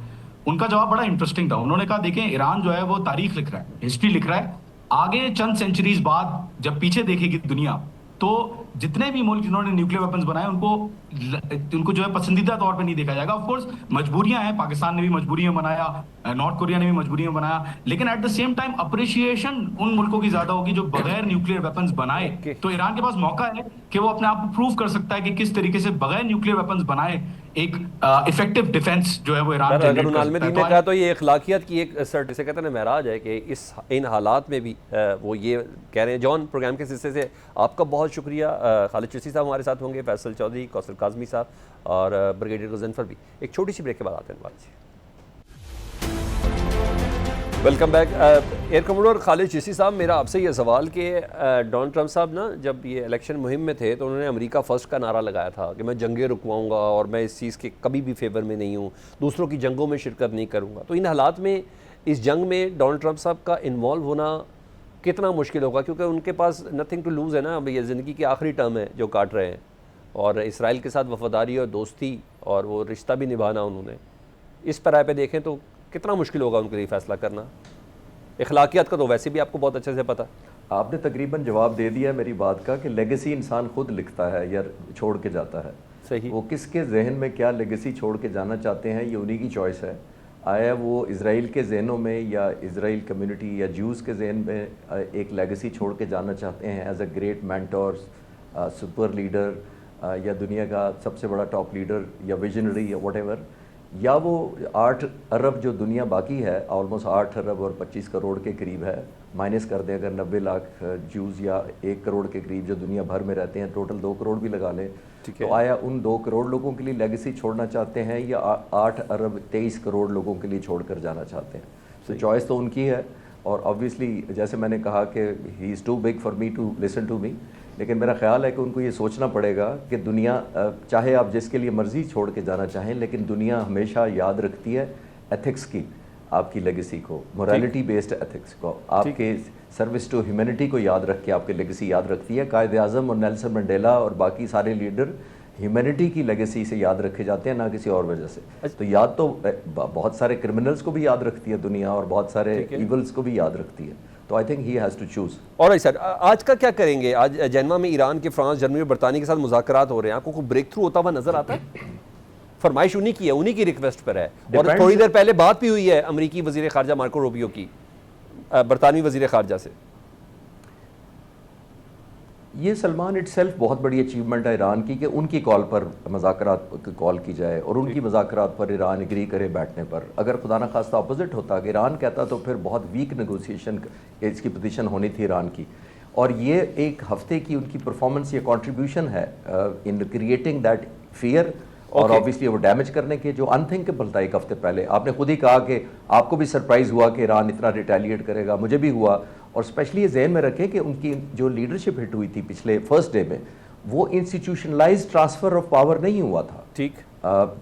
उनका जवाब बड़ा इंटरेस्टिंग था। उन्होंने कहा देखें, ईरान जो है वो तारीख लिख रहा है, हिस्ट्री लिख रहा है, आगे चंद सेंचुरीज बाद जब पीछे देखेगी दुनिया तो जितने भी मुल्क जिन्होंने न्यूक्लियर वेपन्स बनाए उनको जो है पसंदीदा तौर पे नहीं देखा जाएगा। ऑफ कोर्स मजबूरियां हैं, पाकिस्तान ने भी मजबूरियां बनाया, नॉर्थ कोरिया ने भी मजबूरियां बनाया, लेकिन at the same time appreciation उन मुल्कों की ज्यादा होगी जो बगैर न्यूक्लियर वेपन्स बनाए। तो ईरान के पास मौका है कि वो अपने आप को प्रूव कर सकता है कि किस तरीके से बगैर न्यूक्लियर वेपन्स बनाए एक इफेक्टिव डिफेंस जो है वो ईरान अगर उन्नालमे दीन ने कहा तो ये इखलाकियत की एक सर्ट से कहते हैं महराज है कि इन हालात में भी वो ये कह रहे हैं। जॉन, प्रोग्राम के सिलसिले से आपका बहुत शुक्रिया। खालिद चिश्ती साहब हमारे साथ होंगे, फैसल चौधरी, कौसर काज़मी साहब और ब्रिगेडियर गजनफर भी। एक छोटी सी ब्रेक के बाद आते हैं बात। Welcome back. Air commodore Khalid Chishti साहब, मेरा आपसे ये सवाल कि डोनाल्ड ट्रंप साहब ना जब ये इलेक्शन मुहिम में थे तो उन्होंने अमेरिका फ़र्स्ट का नारा लगाया था कि मैं जंगें रुकवाऊंगा और मैं इस चीज़ के कभी भी फेवर में नहीं हूँ, दूसरों की जंगों में शिरकत नहीं करूँगा। तो इन हालात में इस जंग में डोनाल्ड ट्रंप साहब का इन्वॉल्व होना कितना मुश्किल होगा? क्योंकि उनके पास नथिंग टू लूज़ है ना, अब ये ज़िंदगी की आखिरी टर्म है जो काट रहे हैं, और इसराइल के साथ वफादारी और दोस्ती और वो रिश्ता भी निभाना उन्होंने। इस पैराए पे देखें तो कितना मुश्किल होगा उनके लिए फ़ैसला करना? इखलाकियात का तो वैसे भी आपको बहुत अच्छे से पता। आपने तकरीबन जवाब दे दिया मेरी बात का कि लेगेसी इंसान खुद लिखता है या छोड़ के जाता है। सही, वो किसके जहन में क्या लेगेसी छोड़ के जाना चाहते हैं ये उन्हीं की चॉइस है। आया वो इज़राइल के जहनों में या इज़राइल कम्युनिटी या ज्यूज़ के जहन में एक लेगेसी छोड़ के जाना चाहते हैं as a great mentor, super leader, या दुनिया का सबसे बड़ा टॉप लीडर या विजनरी या व्हाटएवर, या वो 8 अरब जो दुनिया बाकी है, ऑलमोस्ट 8 अरब और 25 करोड़ के करीब है, माइनस कर दें अगर 90 लाख ज्यूज़ या 1 करोड़ के करीब जो दुनिया भर में रहते हैं, टोटल 2 करोड़ भी लगा लें, तो आया उन 2 करोड़ लोगों के लिए लेगेसी छोड़ना चाहते हैं या 8 अरब 23 करोड़ लोगों के लिए छोड़ कर जाना चाहते हैं? तो चॉइस तो उनकी है। और ऑब्वियसली जैसे मैंने कहा कि he is too big for me to listen to me, लेकिन मेरा ख्याल है कि उनको ये सोचना पड़ेगा कि दुनिया चाहे आप जिसके लिए मर्जी छोड़ के जाना चाहें, लेकिन दुनिया हमेशा याद रखती है एथिक्स की, आपकी लेगेसी को, मोरालिटी बेस्ड एथिक्स को, आपके सर्विस टू ह्यूमैनिटी को याद रख के आपकी लेगेसी याद रखती है। कायद आज़म और नेल्सन मंडेला और बाकी सारे लीडर ह्यूमैनिटी की लेगेसी से याद रखे जाते हैं, ना किसी और वजह से। तो याद तो बहुत सारे क्रिमिनल्स को भी याद रखती है दुनिया, और बहुत सारे इवल्स को भी याद रखती है। तो I think he has to choose. और सर आज का क्या करेंगे? आज जेनमा में ईरान के, फ्रांस, जर्मनी और बरतानिया के साथ मुज़ाकरात हो रहे हैं, आपको कोई ब्रेक थ्रू होता हुआ नजर आता है? फरमाइश उन्हीं की है, उन्हीं की रिक्वेस्ट पर है, और थोड़ी देर पहले बात भी हुई है अमरीकी वजीर खारजा मार्को रूबियो की बरतानवी वजीर खारजा से। ये सलमान इटसेल्फ बहुत बड़ी अचीवमेंट है ईरान की कि उनकी कॉल पर मुज़ाकरात कॉल की जाए और उनकी मुज़ाकरात पर ईरान एग्री करे बैठने पर। अगर खुदा न खास्ता अपोजिट होता कि ईरान कहता तो फिर बहुत वीक नेगोशिएशन इसकी पोजीशन होनी थी ईरान की। और ये एक हफ्ते की उनकी परफॉर्मेंस या कंट्रीब्यूशन है इन क्रिएटिंग दैट फियर, और ऑब्वियसली वो डैमेज करने के जो अनथिंकेबल था। एक हफ्ते पहले आपने खुद ही कहा कि आपको भी सरप्राइज हुआ कि ईरान इतना रिटेलिएट करेगा, मुझे भी हुआ। और स्पेशली ये जहन में रखें कि उनकी जो लीडरशिप हिट हुई थी पिछले फर्स्ट डे में, वो इंस्टीट्यूशनलाइज्ड ट्रांसफर ऑफ पावर नहीं हुआ था। ठीक,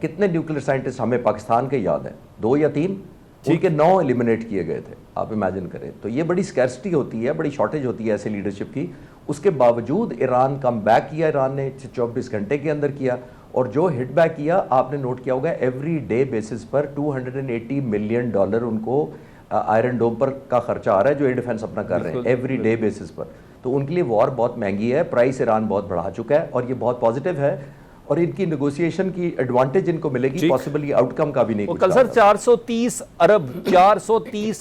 कितने न्यूक्लियर साइंटिस्ट हमें पाकिस्तान के याद हैं? 2 या 3, उनके 9 एलिमिनेट किए गए थे। आप इमेजिन करें, तो ये बड़ी स्कैर्सिटी होती है, बड़ी शॉर्टेज होती है ऐसे लीडरशिप की। उसके बावजूद ईरान कम बैक किया, ईरान ने 24 घंटे के अंदर किया, और जो हिट बैक किया आपने नोट किया होगा, एवरी डे बेसिस पर $280 मिलियन उनको आयरन डोम पर का खर्चा आ रहा है जो एयर डिफेंस अपना कर रहे हैं एवरी डे बेसिस पर। तो उनके लिए वॉर बहुत महंगी है, प्राइस ईरान बहुत बढ़ा चुका है, और ये बहुत पॉजिटिव है। और इनकी नेगोशिएशन की एडवांटेज इनको मिलेगी, पॉसिबली आउटकम का भी नहीं कुछ। कल सर 430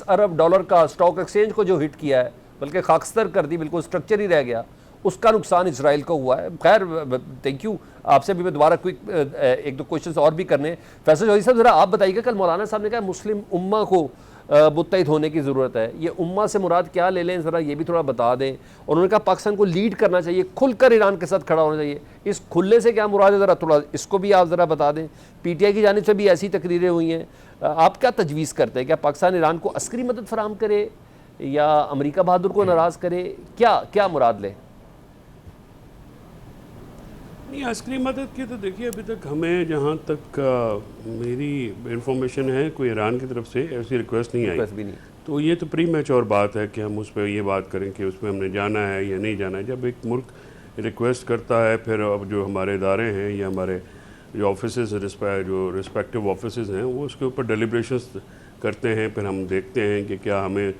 अरब डॉलर का स्टॉक एक्सचेंज को जो हिट किया है, बल्कि खाकस्तर कर दी, बिल्कुल स्ट्रक्चर ही रह गया, उसका नुकसान इजराइल को हुआ है। खैर थैंक यू, आपसे भी मैं दोबारा क्विक 1-2 क्वेश्चन और भी करने। फैसल चौधरी साहब, जरा आप बताइएगा, कल मौलाना साहब ने कहा मुस्लिम उम्मा को मुत्तहिद होने की ज़रूरत है, ये उम्मा से मुराद क्या ले लें, ज़रा ये भी थोड़ा बता दें। और उन्होंने कहा पाकिस्तान को लीड करना चाहिए, खुलकर ईरान के साथ खड़ा होना चाहिए। इस खुलने से क्या मुराद है, ज़रा थोड़ा इसको भी आप ज़रा बता दें। PTI की जानिब से भी ऐसी तकरीरें हुई हैं, आप क्या तजवीज़ करते हैं? क्या पाकिस्तान ईरान को अस्करी मदद फराहम करे या अमरीका बहादुर को नाराज़ करे, क्या मुराद ले? नहीं, अस्करी मदद की तो देखिए अभी तक हमें जहाँ तक मेरी इंफॉर्मेशन है, कोई ईरान की तरफ से ऐसी रिक्वेस्ट नहीं आई। भी नहीं। तो ये तो प्री मैच्योर बात है कि हम उस पर ये बात करें कि उसमें हमने जाना है या नहीं जाना है। जब एक मुल्क रिक्वेस्ट करता है, फिर अब जो हमारे इदारे हैं या हमारे जो ऑफिसेज जो रिस्पेक्टिव ऑफिसेज हैं, वो उसके ऊपर डेलिब्रेशंस करते हैं। फिर हम देखते हैं कि क्या हमें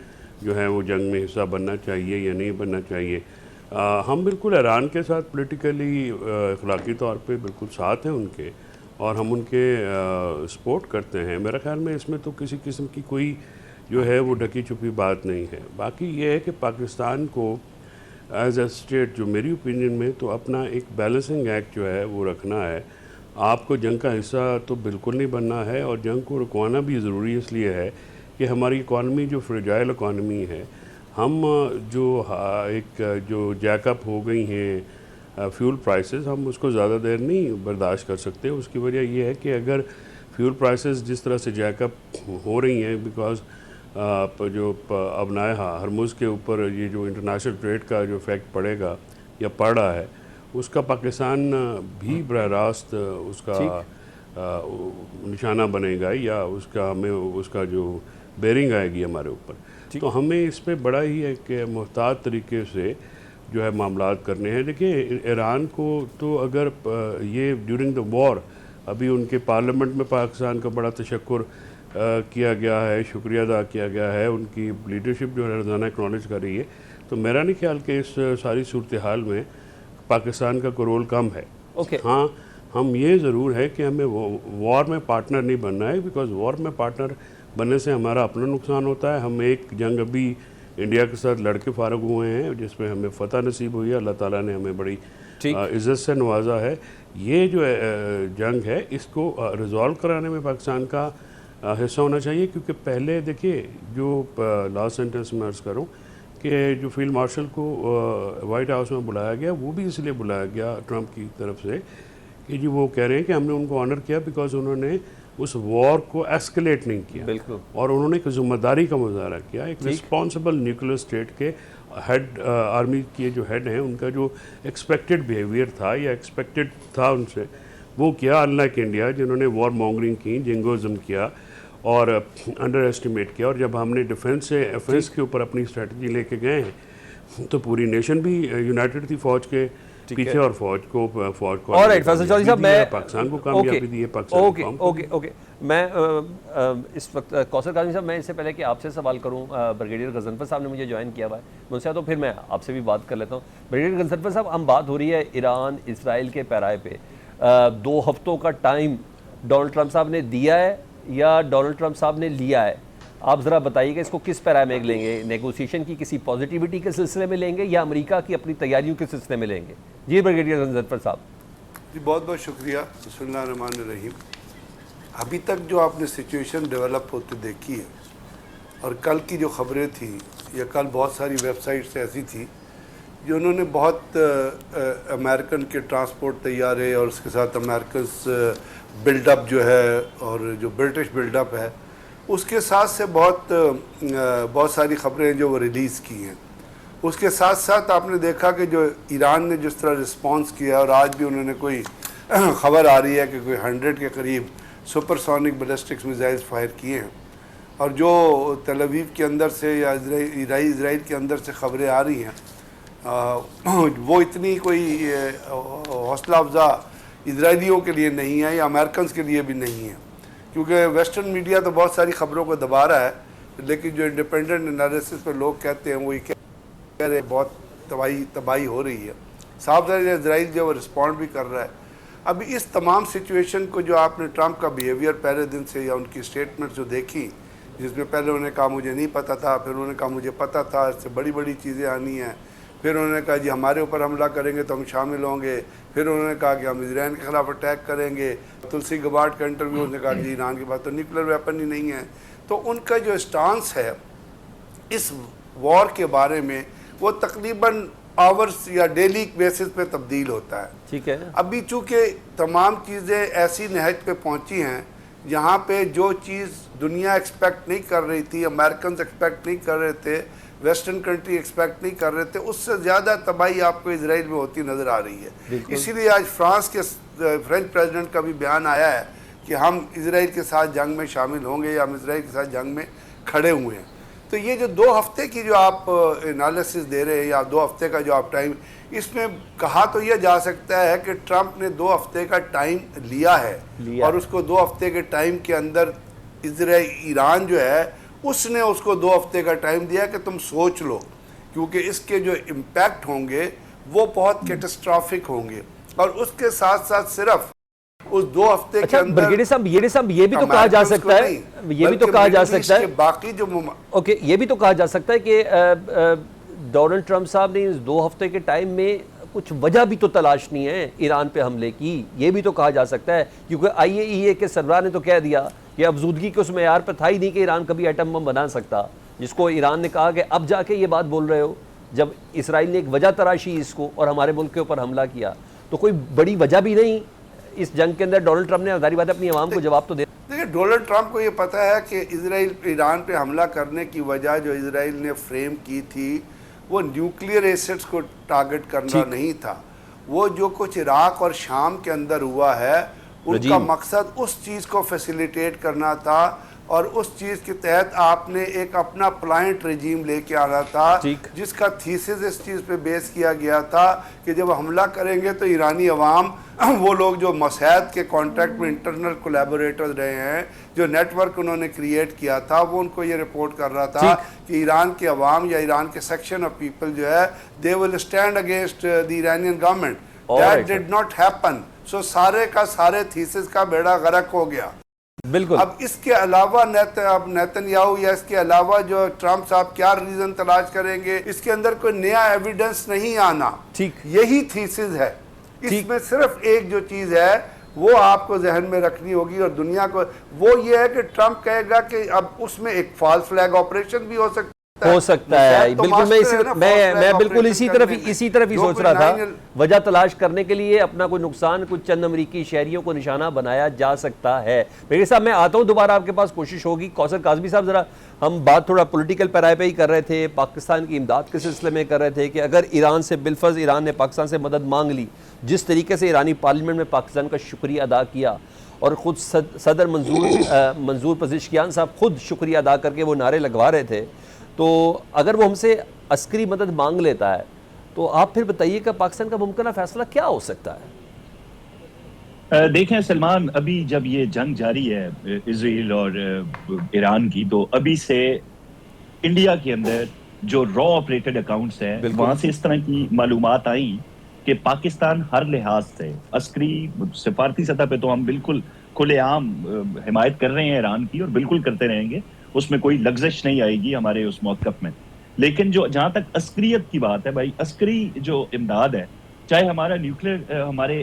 जो है वो जंग में हिस्सा बनना चाहिए या नहीं बनना चाहिए। हम बिल्कुल ईरान के साथ पॉलिटिकली अखलाकी तौर पे बिल्कुल साथ हैं उनके, और हम उनके सपोर्ट करते हैं। मेरा ख्याल में इसमें तो किसी किस्म की कोई जो है वो ढकी छुपी बात नहीं है। बाकी ये है कि पाकिस्तान को एज ए स्टेट, जो मेरी ओपिनियन में, तो अपना एक बैलेंसिंग एक्ट जो है वो रखना है। आपको जंग का हिस्सा तो बिल्कुल नहीं बनना है, और जंग को रुकवाना भी ज़रूरी इसलिए है कि हमारी इकॉनमी जो फ्रेजाइल इकॉनमी है, हम जो जैकअप हो गई हैं फ्यूल प्राइसेस, हम उसको ज़्यादा देर नहीं बर्दाश्त कर सकते। उसकी वजह यह है कि अगर फ्यूल प्राइसेस जिस तरह से जैकअप हो रही हैं, बिकॉज जो अबनाए हरमुज़ के ऊपर ये जो इंटरनेशनल ट्रेड का जो इफेक्ट पड़ेगा या पड़ रहा है, उसका पाकिस्तान भी बराह रास्त उसका निशाना बनेगा, या उसका जो बेरिंग आएगी हमारे ऊपर। तो हमें इस पर बड़ा ही एक मुहतात तरीके से जो है मामलात करने हैं। देखिए, ईरान को तो अगर ये ड्यूरिंग द वॉर, अभी उनके पार्लियामेंट में पाकिस्तान का बड़ा तशक्कुर किया गया है, शुक्रिया अदा किया गया है, उनकी लीडरशिप जो है रोज़ाना एक्नॉलेज कर रही है। तो मेरा नहीं ख्याल कि इस सारी सूरत हाल में पाकिस्तान का कोई रोल कम है। हाँ, हम ये ज़रूर है कि हमें वॉर में पार्टनर नहीं बनना है, बिकॉज वॉर में पार्टनर बनने से हमारा अपना नुकसान होता है। हम एक जंग अभी इंडिया के साथ लड़के फारग हुए हैं, जिसमें हमें फ़तह नसीब हुई है, अल्लाह ताला ने हमें बड़ी इज़्ज़त से नवाजा है। ये जो जंग है, इसको रिज़ॉल्व कराने में पाकिस्तान का हिस्सा होना चाहिए, क्योंकि पहले देखिए, जो लास्ट सेंटेंस में अर्ज़ करूँ कि जो फील्ड मार्शल को वाइट हाउस में बुलाया गया, वो भी इसलिए बुलाया गया ट्रंप की तरफ से कि जी वो कह रहे हैं कि हमने उनको ऑनर किया बिकॉज उन्होंने उस वॉर को एस्केलेट नहीं किया, और उन्होंने एक जिम्मेदारी का मुजाहरा किया, एक रिस्पॉन्सिबल न्यूक्लियर स्टेट के हेड आर्मी के जो हेड हैं उनका जो एक्सपेक्टेड बिहेवियर था या एक्सपेक्टेड था उनसे वो किया, अनलाइक इंडिया जिन्होंने वॉर मॉन्गरिंग की, जिंगोज़म किया और अंडर एस्टिमेट किया। और जब हमने डिफेंस से एफेंस के ऊपर अपनी स्ट्रेटजी लेके गए हैं तो पूरी नेशन भी यूनाइटेड थी फौज के पीछे और फौज को ऑलराइट फैसल चौधरी साहब, मैं पाकिस्तान को कामयाबी दी है, पाकिस्तान ओके ओके ओके मैं इस वक्त कौसर काज़मी साहब, मैं इससे पहले कि आपसे सवाल करूं, ब्रिगेडियर गजनफर साहब ने मुझे ज्वाइन किया हुआ है मुझसे, तो फिर मैं आपसे भी बात कर लेता हूं। ब्रिगेडियर गजनफर साहब, हम बात हो रही है ईरान इसराइल के पैराए पे 2 हफ्तों का टाइम डोनाल्ड ट्रंप साहब ने दिया है या डोनाल्ड ट्रंप साहब ने लिया है? आप ज़रा बताइएगा इसको किस पैराए में लेंगे, नेगोशिएशन की किसी पॉजिटिविटी के सिलसिले में लेंगे या अमेरिका की अपनी तैयारियों के सिलसिले में लेंगे? जी ब्रिगेडियर गजनफर साहब। जी बहुत बहुत शुक्रिया। बिस्मिल्लाहिर्रहमानिर्रहीम। अभी तक जो आपने सिचुएशन डेवलप होते देखी है और कल की जो खबरें थी या कल बहुत सारी वेबसाइट्स ऐसी थी जो उन्होंने बहुत अमेरिकन के ट्रांसपोर्ट तैयारे और उसके साथ अमेरिकन बिल्डअप जो है और जो ब्रिटिश बिल्डअप है उसके साथ से बहुत सारी खबरें जो वो रिलीज़ की हैं। उसके साथ साथ आपने देखा कि जो ईरान ने जिस तरह रिस्पांस किया और आज भी उन्होंने कोई खबर आ रही है कि कोई 100 के करीब सुपरसोनिक बैलिस्टिक मिसाइल्स फायर किए हैं और जो तेल अवीव के अंदर से या इजराइल के अंदर से खबरें आ रही हैं वो इतनी कोई हौसला अफजा इजराइलियों के लिए नहीं है या अमेरिकन के लिए भी नहीं है, क्योंकि वेस्टर्न मीडिया तो बहुत सारी खबरों को दबा रहा है, लेकिन जो इंडिपेंडेंट एनालिसिस पे लोग कहते हैं वो ये कह रहे बहुत तबाही हो रही है। साफ इजराइल जो रिस्पॉन्ड भी कर रहा है। अभी इस तमाम सिचुएशन को जो आपने ट्रंप का बिहेवियर पहले दिन से या उनकी स्टेटमेंट जो देखी, जिसमें पहले उन्होंने कहा मुझे नहीं पता था, फिर उन्होंने कहा मुझे पता था, इससे बड़ी बड़ी चीज़ें आनी हैं, फिर उन्होंने कहा जी हमारे ऊपर हमला करेंगे तो हम शामिल होंगे, फिर उन्होंने कहा कि हम इजराइल के ख़िलाफ़ अटैक करेंगे। तुलसी गबार्ड का इंटरव्यू उन्होंने कहा कि ईरान के पास तो न्यूक्लियर वेपन ही नहीं है। तो उनका जो स्टांस है इस वॉर के बारे में वो तकरीबन आवर्स या डेली बेसिस पे तब्दील होता है। ठीक है। अभी चूँकि तमाम चीज़ें ऐसी नहज पे पहुँची हैं जहाँ पे जो चीज़ दुनिया एक्सपेक्ट नहीं कर रही थी, अमेरिकन एक्सपेक्ट नहीं कर रहे थे, वेस्टर्न कंट्री एक्सपेक्ट नहीं कर रहे थे, उससे ज़्यादा तबाही आपको इजराइल में होती नज़र आ रही है। इसीलिए आज फ्रेंच प्रेसिडेंट का भी बयान आया है कि हम इजराइल के साथ जंग में शामिल होंगे या हम इजराइल के साथ जंग में खड़े हुए हैं। तो ये जो 2 हफ्ते की जो आप एनालिसिस दे रहे हैं या 2 हफ्ते का जो आप टाइम, इसमें कहा तो यह जा सकता है कि ट्रंप ने 2 हफ्ते का टाइम लिया है और उसको 2 हफ्ते के टाइम के अंदर ईरान जो है उसने उसको 2 हफ्ते का टाइम दिया कि तुम सोच लो, क्योंकि इसके जो इम्पैक्ट होंगे वो बहुत कैटास्ट्रॉफिक होंगे। और उसके साथ साथ सिर्फ उस 2 हफ्ते के अंदर ब्रिगेडियर साहब ये भी तो कहा जा सकता है, ये भी तो कहा जा सकता है, बाकी जो ओके ये भी तो कहा जा सकता है कि डोनाल्ड ट्रंप साहब ने इस 2 हफ्ते के टाइम में कुछ वजह भी तो तलाश नहीं है ईरान पे हमले की, ये भी तो कहा जा सकता है, क्योंकि IAEA के सरबराह ने तो कह दिया कि अफजूदगी के उस मेयार पर था ही नहीं कि ईरान कभी एटम बम बना सकता, जिसको ईरान ने कहा कि अब जाके ये बात बोल रहे हो, जब इसराइल ने एक वजह तराशी इसको और हमारे मुल्क के ऊपर हमला किया, तो कोई बड़ी वजह भी नहीं इस जंग के अंदर। डोनाल्ड ट्रंप ने जारी बात अपनी आवाम को जवाब तो दे। देखिए डोनाल्ड ट्रंप को ये पता है कि इजराइल ईरान पे हमला करने की वजह जो इजराइल ने फ्रेम की थी वो न्यूक्लियर एसेट्स को टारगेट करना नहीं था, वो जो कुछ इराक और शाम के अंदर हुआ है उनका मकसद उस चीज़ को फैसिलिटेट करना था और उस चीज़ के तहत आपने एक अपना प्लाइंट रेजीम लेके आना था, जिसका थीसिस इस चीज़ पे बेस किया गया था कि जब हमला करेंगे तो ईरानी अवाम, वो लोग जो मसैद के कॉन्ट्रैक्ट में इंटरनल कोलैबोरेटर्स रहे हैं, जो नेटवर्क उन्होंने क्रिएट किया था, वो उनको ये रिपोर्ट कर रहा था कि ईरान के अवाम या ईरान के सेक्शन ऑफ पीपल जो है they will stand against the Iranian government. That did not happen. So सारे का सारे थीसिस का बेड़ा गर्क हो गया। बिल्कुल। अब इसके अलावा नेतन्याहू या इसके अलावा जो ट्रंप साहब क्या रीजन तलाश करेंगे, इसके अंदर कोई नया एविडेंस नहीं आना, ठीक यही थीसिस है। इसमें सिर्फ एक जो चीज है वो आपको जहन में रखनी होगी और दुनिया को, वो ये है कि ट्रंप कहेगा कि अब उसमें एक फॉल्स फ्लैग ऑपरेशन भी हो सकता हो सकता है। बिल्कुल मैं बिल्कुल इसी तरफ ही सोच रहा था, वजह तलाश करने के लिए अपना कोई नुकसान कुछ चंद अमरीकी शहरियों को निशाना बनाया जा सकता है। मेरे साहब मैं आता हूँ दोबारा आपके पास, कोशिश होगी। कौसर काज़मी साहब, ज़रा हम बात थोड़ा पॉलिटिकल पैराए पे ही कर रहे थे, पाकिस्तान की इमदाद के सिलसिले में कर रहे थे कि अगर ईरान से बिलफर्ज ईरान ने पाकिस्तान से मदद मांग ली, जिस तरीके से ईरानी पार्लियामेंट में पाकिस्तान का शुक्रिया अदा किया और ख़ुद सदर मंजूर पज़ेश्कियान साहब खुद शुक्रिया अदा करके वो नारे लगवा रहे थे, तो अगर वो हमसे अस्करी मदद मांग लेता है तो आप फिर बताइए कि पाकिस्तान का मुमकिन फैसला क्या हो सकता है? देखें सलमान, अभी जब ये जंग जारी है इजराइल और ईरान की, तो अभी से इंडिया के अंदर जो रॉ ऑपरेटेड अकाउंट्स हैं वहां से इस तरह की मालूमात आई कि पाकिस्तान हर लिहाज से अस्करी सिफारती सतह पे तो हम बिल्कुल खुलेआम हिमायत कर रहे हैं ईरान की और बिल्कुल करते रहेंगे, उसमें कोई लग्जश नहीं आएगी हमारे उस मौक़िफ़ में। लेकिन जो जहां तक अस्करियत की बात है भाई, अस्करी जो इमदाद है, चाहे हमारा न्यूक्लियर हमारे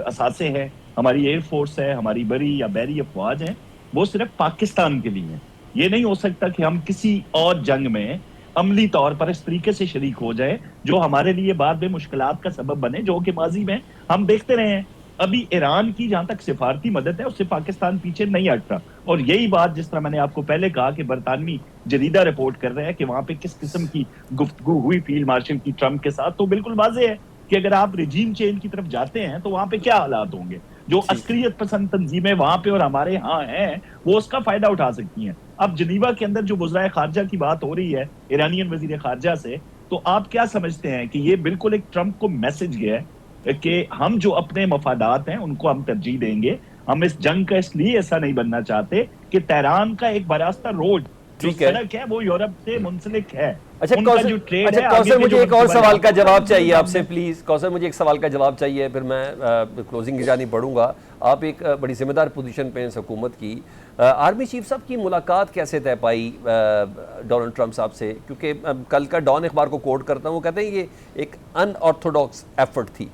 असासे है, हमारी एयरफोर्स है, हमारी बरी या बैरी अफवाज है, वो सिर्फ पाकिस्तान के लिए है। ये नहीं हो सकता कि हम किसी और जंग में अमली तौर पर इस तरीके से शरीक हो जाए जो हमारे लिए बाद में मुश्किलात का सबब बने, जो कि माजी में हम देखते रहे हैं। अभी ईरान की जहां तक सिफारती मदद है उससे पाकिस्तान पीछे नहीं हट रहा, और यही बात जिस तरह मैंने आपको पहले कहा कि बरतानवी जरीदा रिपोर्ट कर रहे हैं कि वहां पे किस किस्म की गुफ्तगू हुई फील्ड मार्शल की ट्रंप के साथ, तो बिल्कुल वाज़ेह है कि अगर आप रिजीम चेंज की तरफ जाते हैं तो वहां पे क्या हालात होंगे। जो अस्करियत पसंद तंजीमें वहां पे और हमारे यहाँ हैं वो उसका फायदा उठा सकती हैं। अब जनीवा के अंदर जो वज़राए खारजा की बात हो रही है ईरानियन वजीर खारजा से, तो आप क्या समझते हैं कि ये बिल्कुल एक ट्रंप को मैसेज गया है कि हम जो अपने मफादात हैं उनको हम तरजीह देंगे, हम इस जंग का इसलिए ऐसा नहीं बनना चाहते कि तेहरान का एक बरास्ता रोड जो सड़क है वो यूरोप से मुंसलिक है। अच्छा कौसर, मुझे एक और सवाल का जवाब चाहिए आपसे प्लीज। कौसर, मुझे एक सवाल का जवाब चाहिए, फिर मैं क्लोजिंग की जानिब बढ़ूंगा। आप एक बड़ी जिम्मेदार पोजीशन पे हैं हुकूमत की। आर्मी चीफ साहब की मुलाकात कैसे तय पाई डोनाल्ड ट्रंप साहब से? क्योंकि कल का डॉन अखबार को कोट करता हूँ, वो कहते हैं ये एक अनऑर्थोडॉक्स एफर्ट थी,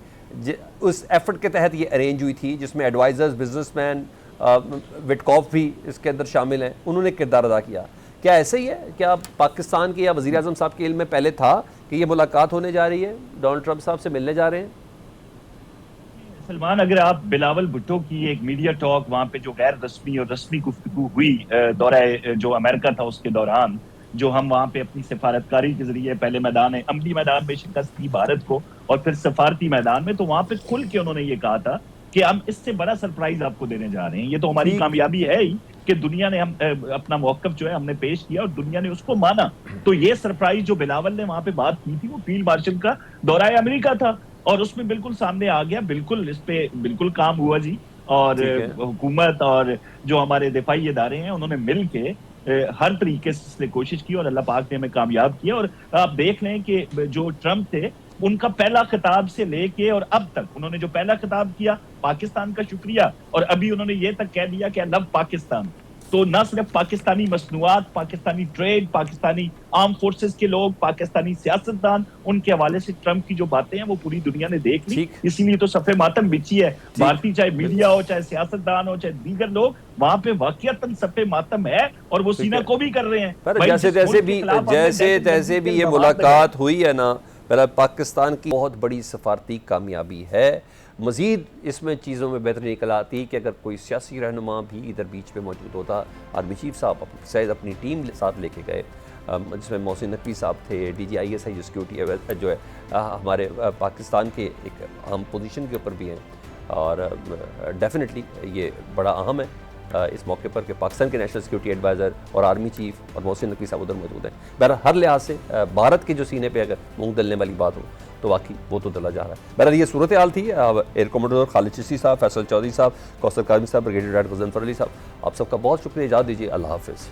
उस एफर्ट के तहत ये अरेंज हुई थी जिसमें एडवाइजर्स, बिजनेसमैन, विटकॉफ भी इसके अंदर शामिल हैं, उन्होंने किरदार अदा किया। क्या ऐसे ही है? क्या पाकिस्तान के या वज़ीर आज़म साहब के इल्म में पहले था कि ये मुलाकात होने जा रही है, डोनाल्ड ट्रंप साहब से मिलने जा रहे हैं? सलमान, अगर आप बिलावल भुट्टो की एक मीडिया टॉक वहाँ पे जो गैर रस्मी और रस्मी गुफ्तगू हुई दौरे जो अमेरिका था उसके दौरान, जो हम वहाँ पे अपनी सिफारतकारी के जरिए पहले अमली मैदान में शिकस्त दी भारत को और फिर सफारती मैदान में, तो वहाँ पे खुल के उन्होंने ये कहा था कि हम इससे बड़ा सरप्राइज आपको देने जा रहे हैं। ये तो हमारी कामयाबी है ही कि दुनिया ने हम अपना मौक़िफ़ जो है हमने पेश किया और दुनिया ने उसको माना। तो ये सरप्राइज जो बिलावल ने वहाँ पे बात की थी वो फील्ड मार्शल का दौरा अमेरिका था और उसमें बिल्कुल सामने आ गया। बिल्कुल इस पे बिल्कुल काम हुआ जी, और हुकूमत और जो हमारे दिफाई इदारे हैं उन्होंने मिल के हर तरीके से कोशिश की और अल्लाह पाक ने हमें कामयाब किया। और आप देख लें कि जो ट्रंप थे उनका पहला खिताब से लेके और अब तक उन्होंने जो पहला खिताब किया पाकिस्तान का शुक्रिया, और अभी उन्होंने ये तक कह दिया कि आई लव पाकिस्तान। तो न सिर्फ पाकिस्तानी मसनूआत, Pakistani trade, Pakistani arm forces के लोग, पाकिस्तानी सियासतदान, उनके हवाले से ट्रंप की जो बातें हैं वो पूरी दुनिया ने देख ली, इसीलिए तो सफ़े मातम बिछी है। भारतीय चाहे मीडिया हो, चाहे सियासतदान हो, चाहे दीगर लोग, वहां पे वाकईतन सफ़े मातम है और वो सीना को भी कर रहे हैं। जैसे तैसे भी ये मुलाकात हुई है ना, पाकिस्तान की बहुत बड़ी सफारती कामयाबी है। मज़ीद इसमें चीज़ों में बेहतरी निकल आती कि अगर कोई सियासी रहनुमा भी इधर बीच पे मौजूद होता। आर्मी चीफ साहब शायद अपनी टीम साथ लेके गए, जिसमें मोहसिन नकवी साहब थे, DGISI सिक्योरिटी जो है हमारे पाकिस्तान के एक अहम पोजीशन के ऊपर भी हैं, और डेफिनेटली ये बड़ा अहम है इस मौके पर कि पाकिस्तान के नेशनल सिक्योरिटी एडवाइज़र और आर्मी चीफ और मोहसिन नकवी साहब उधर मौजूद हैं। बहरहाल हर लिहाज से भारत के जो सीने पे अगर मूंग दलने वाली बात हो तो वाकई वो तो दला जा रहा है। बहरहाल ये सूरत हाल थी। एयर कमांडर खालिद चिश्ती साहब, फैसल चौधरी साहब, कौसर काज़मी साहब, ब्रिगेडियर गज़नफर अली साहब, आप सबका बहुत शुक्रिया। इजाज़त दीजिए, अल्लाह हाफ़िज़।